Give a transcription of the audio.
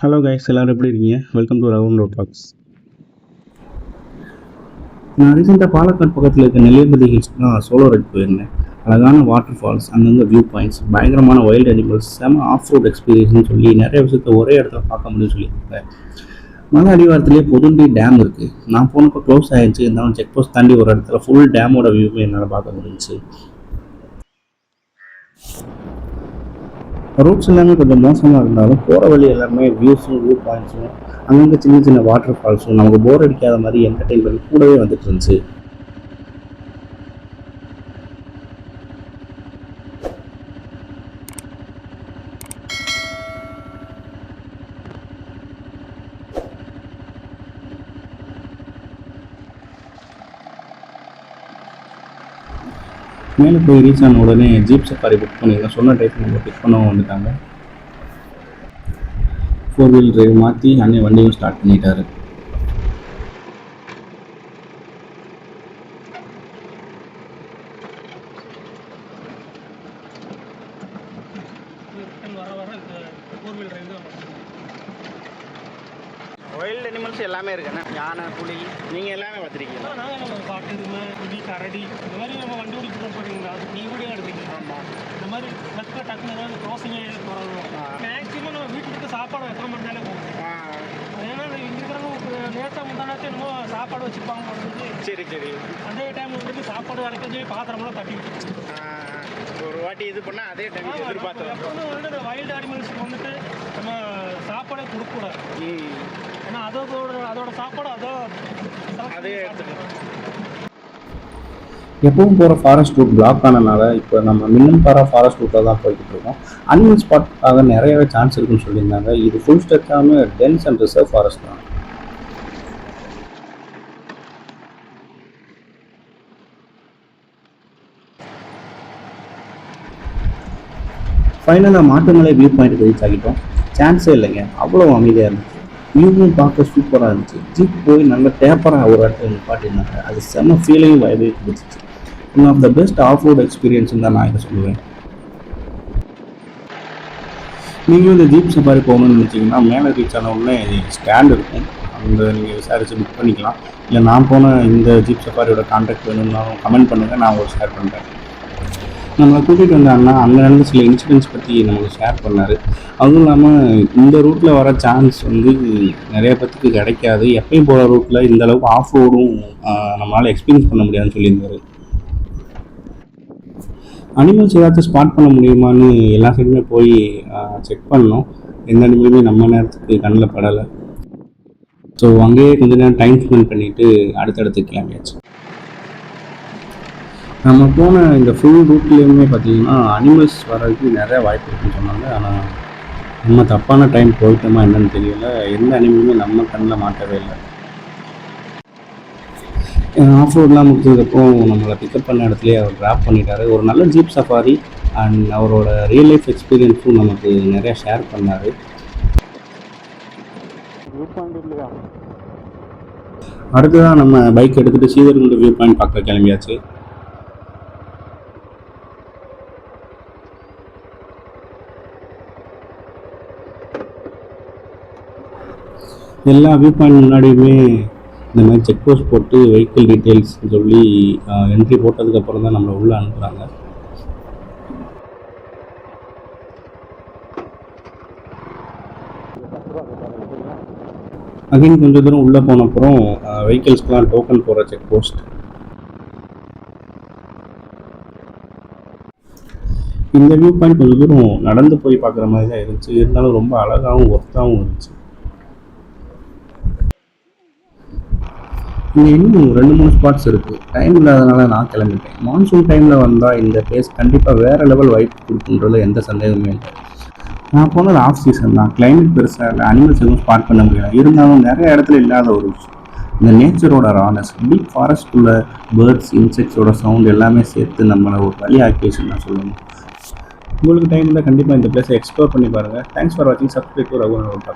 Hello guys, எல்லோரும் எப்படி இருக்கீங்க? Welcome to round road talks. நான் ரீசெண்டாக பாலக்காடு பக்கத்தில் இருக்க நெல்லியம்பதி ஹில்ஸ்க்கு தான் சோலோ ரைட் போயிருந்தேன். அழகான வாட்டர் ஃபால்ஸ், அங்கங்கே வியூ பாயிண்ட்ஸ், பயங்கரமான வைல்டு அனிமல்ஸ், செம ஆஃப் ரோட் எக்ஸ்பீரியன்ஸ்னு சொல்லி நிறைய விஷயத்த ஒரே இடத்துல பார்க்க முடியும்னு சொல்லியிருக்காங்க. மலை அடிவாரத்துலேயே பொதுண்டி டேம் இருக்குது. நான் போனப்போ க்ளோஸ் ஆகிடுச்சு, இருந்தாலும் செக் போஸ்ட் தாண்டி ஒரு இடத்துல ஃபுல் டேமோட வியூவும் என்னால் பார்க்க முடிஞ்சிச்சு. ரூட்ஸ் எல்லாமே கொஞ்சம் மோசமாக இருந்தாலும் போகிற வழி எல்லாமே வியூஸும் வியூ பாயிண்ட்ஸும் அங்கங்கே சின்ன சின்ன வாட்டர் ஃபால்ஸும் நமக்கு போர் அடிக்காத மாதிரி என்டர்டெயின்மெண்ட் கூடவே வந்துட்டு இருந்துச்சு. மேலே போய் ரீச் ஆன உடனே ஜீப் சஃபாரி புக் பண்ணியிருந்தேன். சொன்ன டைப் நம்ம பிக் பண்ணவும் வந்துட்டாங்க. 4 வீல் டிரைவ் மாற்றி அண்ணன் வண்டியும் ஸ்டார்ட் பண்ணிட்டாரு. வைல்டு அனிமல்ஸ் எல்லாமே இருக்குண்ணா, யானை, புலி, நீங்கள் எல்லாமே பார்த்துருக்கீங்களா? நாங்கள் காட்டு எருமை, புலி, கரடி இந்த மாதிரி நம்ம வண்டி ஓடிட்டு போகிறீங்களா? நீங்கள் கூட எடுத்துக்கீங்க. ஆமாம், இந்த மாதிரி டக்குன்னு ஏதாவது க்ராசிங்கே போகிறோம். மேக்ஸிமம் நம்ம வீட்டுக்கு சாப்பாடு எத்தனை மணி நேரம் போகும். ஏன்னா இங்கே இருக்கிறவங்க லேட்டாக முந்தானாச்சும் என்னமோ சாப்பாடு வச்சுருப்பாங்க போடுறது. சரி சரி. அதே டைம் வந்துட்டு சாப்பாடு வரைக்கும் பாத்திரமெல்லாம் தட்டி ஒரு வாட்டி இது பண்ணால் அதே டைம் எதிர்பார்த்தோம். எப்போதும் வந்துட்டு வைல்டு அனிமல்ஸுக்கு வந்துட்டு நம்ம சாப்பாடே கொடுக்கக்கூடாது. ஏன்னா அதோட சாப்பாடு அதே எடுத்துக்கலாம். எப்பவும் போகிற ஃபாரஸ்ட் ரூட் பிளாக் ஆனதுனால இப்போ நம்ம மின்னம்பாரா ஃபாரஸ்ட் ரூட்டில் தான் போய்கிட்டு இருக்கோம். அனிமல் ஸ்பாட்காக நிறையவே சான்ஸ் இருக்குன்னு சொல்லியிருந்தாங்க. இது ஃபுல் ஸ்ட்ரெச்சான டென்ஸ் அண்ட் ரிசர்வ் ஃபாரஸ்ட் தான். ஃபைனலாக மாட்டுமலை வியூ பாயிண்ட் ரீச் ஆகிட்டோம். சான்ஸே இல்லைங்க, அவ்வளோ அமைதியாக இருந்துச்சு. வியூவும் பார்க்க சூப்பராக இருந்துச்சு. ஜீப் போய் நல்ல டேப்பராக ஒரு இடத்துல நிப்பாட்டியிருந்தாங்க. அது செம்ம ஃபீலையும் வைபே கொடுத்துச்சு. One of the best off road எக்ஸ்பீரியன்ஸ்னு தான் நான் இதை சொல்லுவேன். நீங்களும் இந்த ஜீப் சஃபாரி போகணும்னு நினச்சிங்கன்னா மேலே ரீச் ஆன உடனே ஸ்டாண்ட் இருக்கும், அந்த நீங்கள் விசாரித்து புக் பண்ணிக்கலாம். இல்லை நான் போன இந்த ஜீப் சஃபாரியோட கான்டாக்ட் வேணும்னாலும் கமெண்ட் பண்ணுங்கள், நான் உங்களுக்கு ஷேர் பண்ணுறேன். நம்மளை கூட்டிகிட்டு வந்த அண்ணா அங்கே நடந்த சில இன்சிடென்ட்ஸ் பற்றி நமக்கு ஷேர் பண்ணார். அதுவும் இல்லாமல் இந்த ரூட்டில் வர சான்ஸ் வந்து நிறைய பேத்துக்கு கிடைக்காது. எப்பயும் போகிற ரூட்டில் இந்த அளவுக்கு ஆஃப் ரோடும் நம்மளால் எக்ஸ்பீரியன்ஸ் பண்ண முடியாதுன்னு சொல்லியிருந்தார். அனிமல்ஸ் ஏதாச்சும் ஸ்பாட் பண்ண முடியுமான்னு எல்லா சைடுமே போய் செக் பண்ணோம். எந்த அனிமலுமே நம்ம நேரத்துக்கு கண்ணில் படலை. ஸோ அங்கேயே கொஞ்ச நேரம் டைம் ஸ்பெண்ட் பண்ணிவிட்டு அடுத்தடுத்து கிளம்பியாச்சு. நம்ம போன இந்த ஃபுல் ரூட்லேயுமே பார்த்திங்கன்னா அனிமல்ஸ் வர்றதுக்கு நிறையா வாய்ப்பு இருக்குன்னு சொன்னாங்க. ஆனால் நம்ம தப்பான டைம் போயிட்டோமா என்னன்னு தெரியல. எந்த அனிமலுமே நம்ம கண்ணில் மாட்டவே இல்லை. ஆஃப் ரோட்லாம் முடிச்சதுக்கப்புறம் நம்மளை பிக்கப் பண்ண இடத்துலேயே அவர் ட்ராப் பண்ணிட்டார். ஒரு நல்ல ஜீப் சஃபாரி அண்ட் அவரோட ரியல் லைஃப் எக்ஸ்பீரியன்ஸும் நமக்கு நிறையா ஷேர் பண்ணார். அடுத்ததான் நம்ம பைக் எடுத்துகிட்டு சீதர்குண்டு வியூ பாயிண்ட் பார்க்க கிளம்பியாச்சு. எல்லா வியூ பாயிண்ட் முன்னாடியுமே இந்த மாதிரி செக் போஸ்ட் போட்டு வெஹிக்கிள் டீட்டெயில்ஸ் சொல்லி என்ட்ரி போட்டதுக்கப்புறம் தான் நம்மளை உள்ளே அனுப்புகிறாங்க. அகைன் கொஞ்சம் தூரம் உள்ளே போனப்புறம் வெஹிக்கிள்ஸ்க்கெலாம் டோக்கன் போடுற செக் போஸ்ட். இந்த வியூ பாயிண்ட் கொஞ்சம் தூரம் நடந்து போய் பார்க்குற மாதிரி தான் இருந்துச்சு. இருந்தாலும் ரொம்ப அழகாகவும் ஒர்த்தாகவும் இருந்துச்சு. இங்கே இன்னும் 2-3 ஸ்பாட்ஸ் இருக்குது. டைம் இல்லாதனால நான் கிளம்பிட்டேன். மான்சூன் டைமில் வந்தால் இந்த பிளேஸ் கண்டிப்பாக வேறு லெவல் வைப் கொடுக்குன்றதுல எந்த சந்தேகமே இல்லை. நான் போனது ஆஃப் சீசன் தான், கிளைமேட் பெருசாக இல்லை, அனிமல்ஸ் எதுவும் ஸ்பாட் பண்ண முடியல. இருந்தாலும் நிறைய இடத்துல இல்லாத ஒரு விஷயம் இந்த நேச்சரோட ரானஸ். டீப் ஃபாரஸ்ட்டுள்ள பேர்ட்ஸ், இன்செக்ட்ஸோட சவுண்ட் எல்லாமே சேர்த்து நம்மளை ஒரு வழி ஆக்கிவேஷன் நான் சொல்லணும். உங்களுக்கு டைம் இருந்தால் கண்டிப்பாக இந்த பிளேஸை எக்ஸ்ப்ளோர் பண்ணி பாருங்கள். தேங்க்ஸ் ஃபார் வாட்சிங். Subscribe to round road tax.